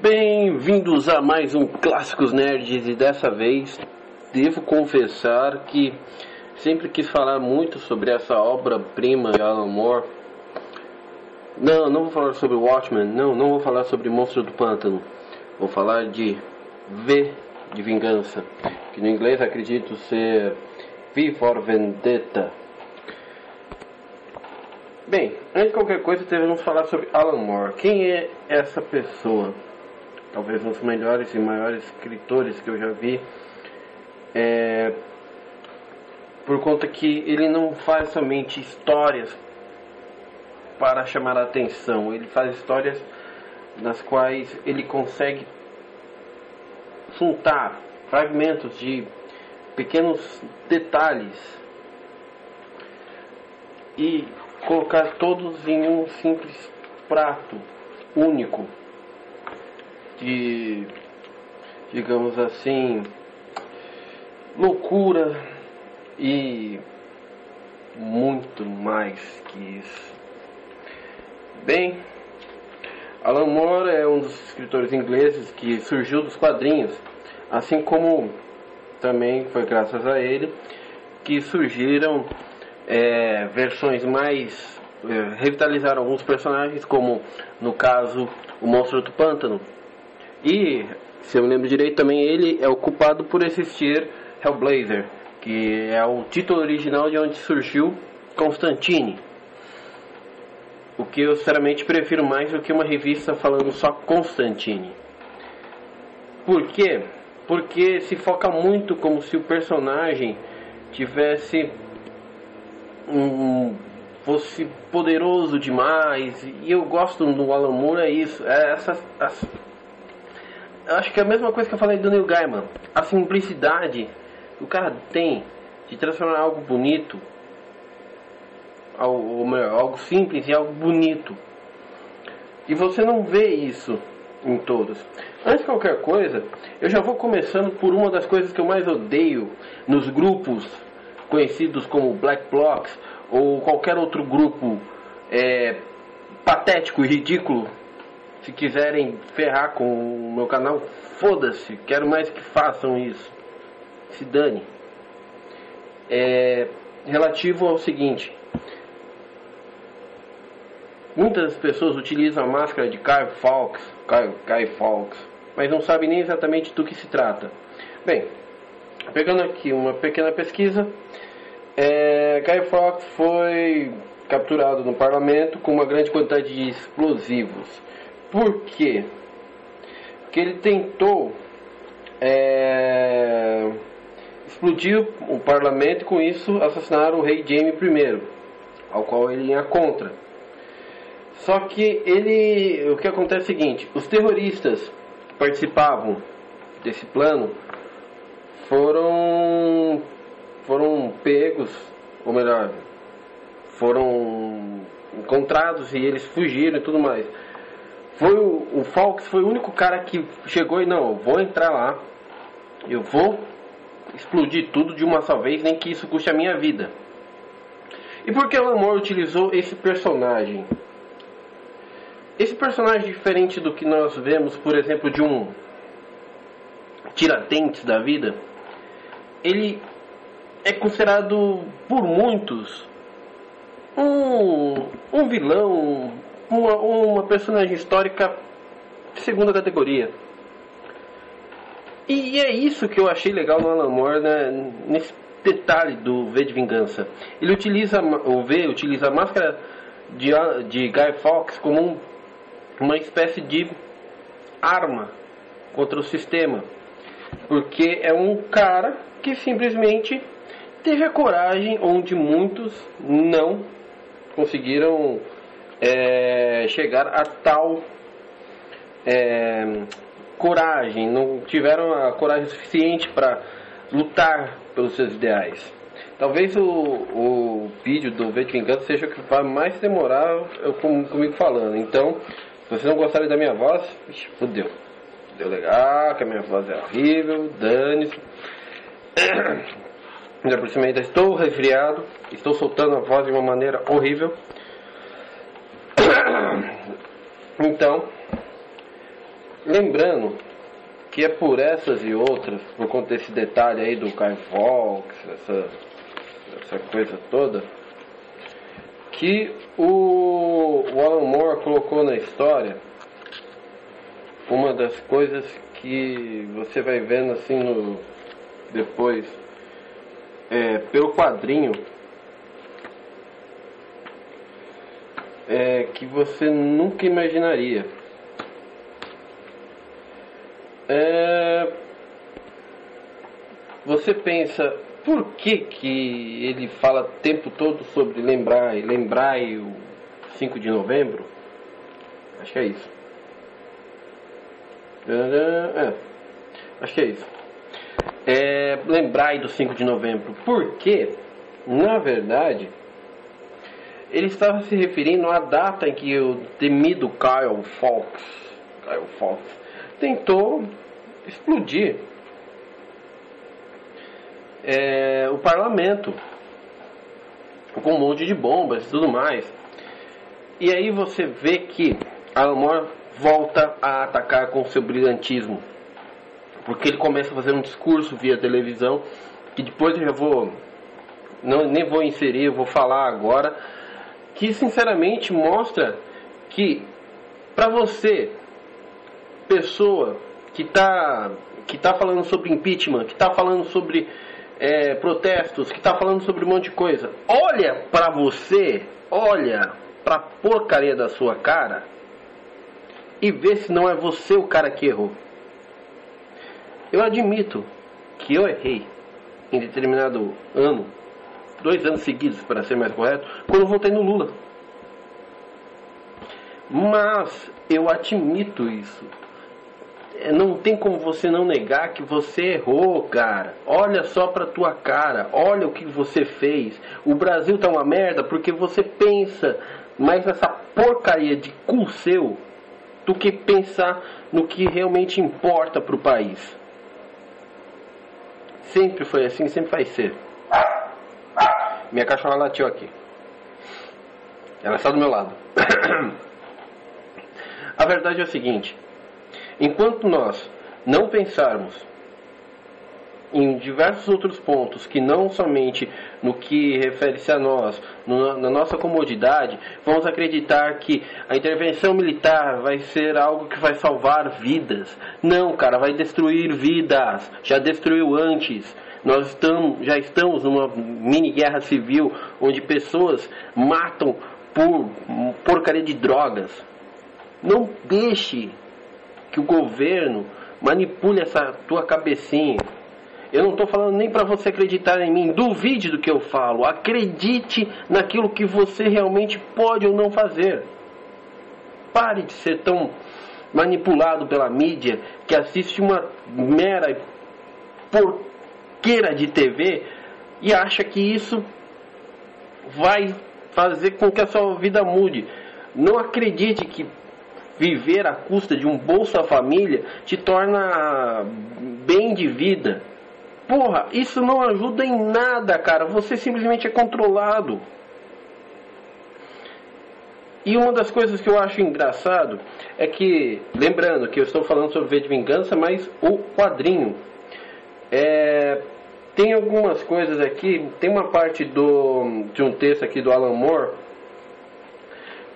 Bem-vindos a mais um Clássicos Nerds, e dessa vez devo confessar que sempre quis falar muito sobre essa obra-prima de Alan Moore. Não vou falar sobre Watchmen, não vou falar sobre Monstro do Pântano. Vou falar de V de Vingança, que no inglês acredito ser V for Vendetta. Bem, antes de qualquer coisa devemos falar sobre Alan Moore. Quem é essa pessoa? Talvez um dos melhores e maiores escritores que eu já vi, por conta que ele não faz somente histórias para chamar a atenção, ele faz histórias nas quais ele consegue juntar fragmentos de pequenos detalhes e colocar todos em um simples prato único de, digamos assim, loucura e muito mais que isso. Bem, Alan Moore é um dos escritores ingleses que surgiu dos quadrinhos, assim como também foi graças a ele que surgiram versões mais revitalizaram alguns personagens, como no caso o Monstro do Pântano. E, se eu me lembro direito, também ele é o culpado por existir Hellblazer, que é o título original de onde surgiu Constantine. O que eu sinceramente prefiro mais do que uma revista falando só Constantine. Por quê? Porque se foca muito como se o personagem tivesse fosse poderoso demais. E eu gosto do Alan Moore, é isso. Eu acho que é a mesma coisa que eu falei do Neil Gaiman. A simplicidade que o cara tem de transformar algo bonito, algo simples em algo bonito. E você não vê isso em todos. Antes de qualquer coisa, eu já vou começando por uma das coisas que eu mais odeio nos grupos conhecidos como Black Blocs ou qualquer outro grupo patético e ridículo. Se quiserem ferrar com o meu canal, foda-se, quero mais que façam isso, se dane. Relativo ao seguinte: muitas pessoas utilizam a máscara de Guy Fawkes, mas não sabem nem exatamente do que se trata. Bem, pegando aqui uma pequena pesquisa, Guy Fawkes foi capturado no parlamento com uma grande quantidade de explosivos. Por quê? Porque ele tentou explodir o parlamento e com isso assassinar o rei Jaime I, ao qual ele ia contra. Só que o que acontece é o seguinte: os terroristas que participavam desse plano foram pegos, ou melhor, foram encontrados e eles fugiram e tudo mais. O Fawkes foi o único cara que chegou e não, eu vou entrar lá, eu vou explodir tudo de uma só vez, nem que isso custe a minha vida. E por que o Alan Moore utilizou esse personagem? Esse personagem, diferente do que nós vemos, por exemplo, de um Tiradentes da vida, ele é considerado por muitos um vilão, uma personagem histórica de segunda categoria. E é isso que eu achei legal no Alan Moore, né, nesse detalhe do V de Vingança. O V utiliza a máscara de Guy Fawkes como uma espécie de arma contra o sistema, porque é um cara que simplesmente teve a coragem onde muitos não conseguiram chegar a tal coragem, não tiveram a coragem suficiente para lutar pelos seus ideais. Talvez o vídeo do V de Vingança seja o que vai mais demorar comigo falando. Então, se vocês não gostarem da minha voz, fodeu. Deu legal, que a minha voz é horrível, dane-se. Ainda por cima ainda estou resfriado, estou soltando a voz de uma maneira horrível. Então, lembrando que é por essas e outras, por conta desse detalhe aí do Kai Fawkes, essa coisa toda, que o Alan Moore colocou na história uma das coisas que você vai vendo assim depois, pelo quadrinho, que você nunca imaginaria. Você pensa, por que ele fala o tempo todo sobre lembrar o 5 de novembro? Acho que é isso. Acho que é isso. Lembrai do 5 de novembro. Porque, na verdade, ele estava se referindo à data em que o temido Kyle Fawkes tentou explodir o parlamento com um monte de bombas e tudo mais. E aí você vê que Alan Moore volta a atacar com seu brilhantismo, porque ele começa a fazer um discurso via televisão, que depois eu já nem vou inserir, eu vou falar agora, que sinceramente mostra que para você, pessoa que tá falando sobre impeachment, que tá falando sobre protestos, que tá falando sobre um monte de coisa, olha pra você, olha pra porcaria da sua cara e vê se não é você o cara que errou. Eu admito que eu errei em determinado ano, 2 anos seguidos para ser mais correto, quando eu votei no Lula. Mas eu admito isso. Não tem como você não negar que você errou, cara. Olha só pra tua cara, olha o que você fez. O Brasil tá uma merda porque você pensa mais nessa porcaria de cu seu do que pensar no que realmente importa pro país. Sempre foi assim, sempre vai ser. Minha cachorra latiu aqui. Ela está do meu lado. A verdade é a seguinte: enquanto nós não pensarmos em diversos outros pontos, que não somente no que refere-se a nós, na nossa comodidade, vamos acreditar que a intervenção militar vai ser algo que vai salvar vidas. Não, cara, vai destruir vidas. Já destruiu antes. Nós já estamos numa mini guerra civil, onde pessoas matam por porcaria de drogas. Não deixe que o governo manipule essa tua cabecinha. Eu não estou falando nem para você acreditar em mim. Duvide do que eu falo. Acredite naquilo que você realmente pode ou não fazer. Pare de ser tão manipulado pela mídia, que assiste uma mera porqueira de TV e acha que isso vai fazer com que a sua vida mude. Não acredite que viver à custa de um Bolsa Família te torna bem de vida. Porra, isso não ajuda em nada, cara. Você simplesmente é controlado. E uma das coisas que eu acho engraçado é que, lembrando que eu estou falando sobre V de Vingança, mas o quadrinho, tem algumas coisas aqui. Tem uma parte de um texto aqui do Alan Moore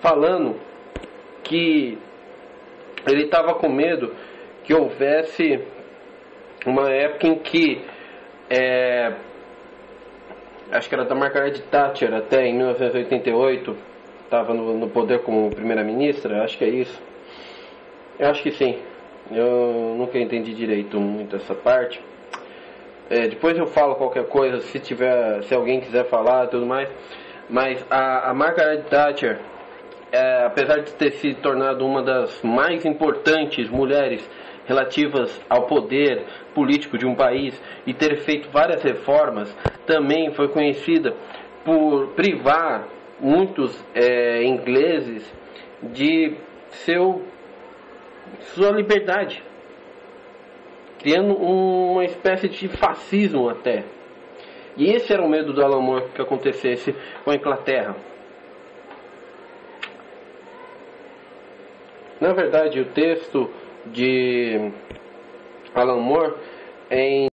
falando que ele estava com medo que houvesse uma época em que acho que era da Margaret Thatcher, até em 1988 estava no poder como primeira-ministra. Acho que é isso. Eu acho que sim. Eu nunca entendi direito muito essa parte. Depois eu falo qualquer coisa, se alguém quiser falar e tudo mais. Mas a Margaret Thatcher, apesar de ter se tornado uma das mais importantes mulheres relativas ao poder político de um país e ter feito várias reformas, também foi conhecida por privar muitos ingleses de sua liberdade, criando uma espécie de fascismo até. E esse era o medo do Alan Moore que acontecesse com a Inglaterra. Na verdade, o texto de Alan Moore em